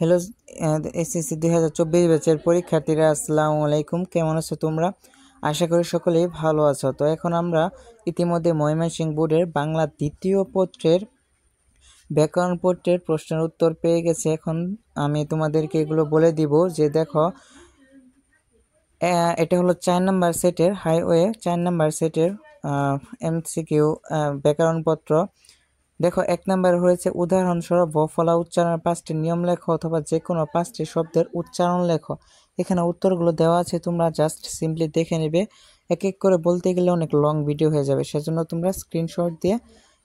Hello SSC 2024 ব্যাচের পরীক্ষার্থীরা, আসসালামু আলাইকুম। কেমন আছো তোমরা? আশা করি সকলেই ভালো আছো। তো এখন আমরা ইতিমধ্যে ময়মনসিংহ বোর্ডের বাংলা দ্বিতীয় পত্রের ব্যাকরণ পত্রের প্রশ্নের উত্তর পেয়ে গেছে। এখন আমি তোমাদেরকে এগুলো বলে দিব যে দেখো, এটা হলো 4 নম্বর সেটের হাইওয়ে 4 নম্বর সেটের এমসিকিউ ব্যাকরণপত্র। দেখো, 1 নম্বর হয়েছে উদাহরণস্বরূপ ফলা উচ্চারণের 5টি নিয়ম লেখো অথবা যে কোনো 5টি শব্দের উচ্চারণ লেখো। এখানে উত্তরগুলো দেওয়া আছে, তোমরা জাস্ট সিম্পলি দেখে নেবে। এক এক করে বলতে গেলে অনেক লং ভিডিও হয়ে যাবে, সেজন্য তোমরা স্ক্রিনশট দিয়ে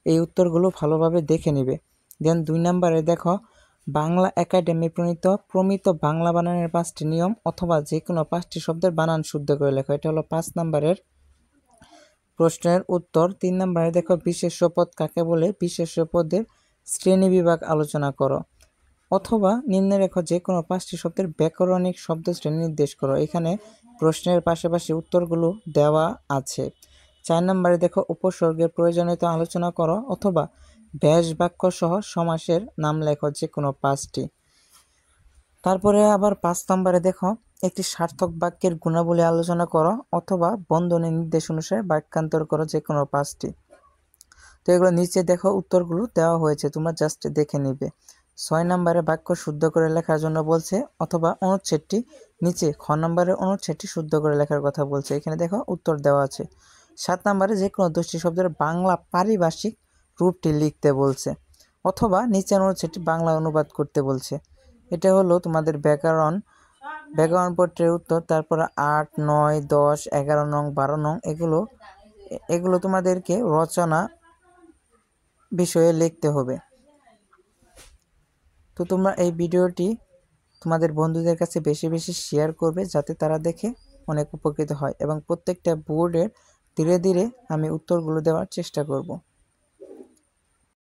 এই উত্তরগুলো ভালোভাবে দেখে নেবে। দেন 2 নম্বরে দেখো, বাংলা একাডেমি প্রমিত বাংলা বানানের 5টি নিয়ম অথবা যে কোনো 5টি শব্দের বানান শুদ্ধ করে লেখো। এটা হলো 5 নম্বরের প্রশ্নের উত্তর। 3 নম্বরে দেখো, বিশেষ্য পদ কাকে বলে? বিশেষ্য পদের শ্রেণী বিভাগ আলোচনা করো অথবা নিম্নে রেখো যে কোনো 5টি শব্দের ব্যাকরণিক শব্দ শ্রেণী নির্দেশ করো। এখানে প্রশ্নের পাশাপাশি উত্তরগুলো দেওয়া আছে। 4 নম্বরে দেখো, উপসর্গের প্রয়োজনীয়তা আলোচনা করো অথবা ব্যাস বাক্য সহ সমাসের নাম লেখো যে কোনো 5টি। তারপরে আবার 5 নম্বরে দেখো, একটি সার্থক বাক্যের গুণাবলী আলোচনা করো অথবা বন্ধনী নির্দেশ অনুসারে বাক্যান্তর করো যে কোনো 5টি। তো এগুলো নিচে দেখো উত্তরগুলো দেওয়া হয়েছে, তোমরা জাস্ট দেখে নিবে। 6 নম্বরে বাক্য শুদ্ধ করে লেখার জন্য বলছে অথবা অনুচ্ছেদটি নিচে খ নম্বরের অনুচ্ছেদটি শুদ্ধ করে লেখার কথা বলছে। এখানে দেখো উত্তর দেওয়া আছে। 7 নম্বরে যে কোনো 10টি শব্দের বাংলা পারিভাষিক রূপটি লিখতে বলছে অথবা নিচের অনুচ্ছেদটি বাংলা অনুবাদ করতে বলছে। এটা হলো তোমাদের ব্যাকরণ পত্রের উত্তর। তারপরে 8, 9, 10, 11 নং, 12 নং এগুলো তোমাদেরকে রচনা বিষয়ে লিখতে হবে। তো তোমরা এই ভিডিওটি তোমাদের বন্ধুদের কাছে বেশি বেশি শেয়ার করবে, যাতে তারা দেখে অনেক উপকৃত হয়, এবং প্রত্যেকটা বোর্ডের ধীরে ধীরে আমি উত্তরগুলো দেওয়ার চেষ্টা করব।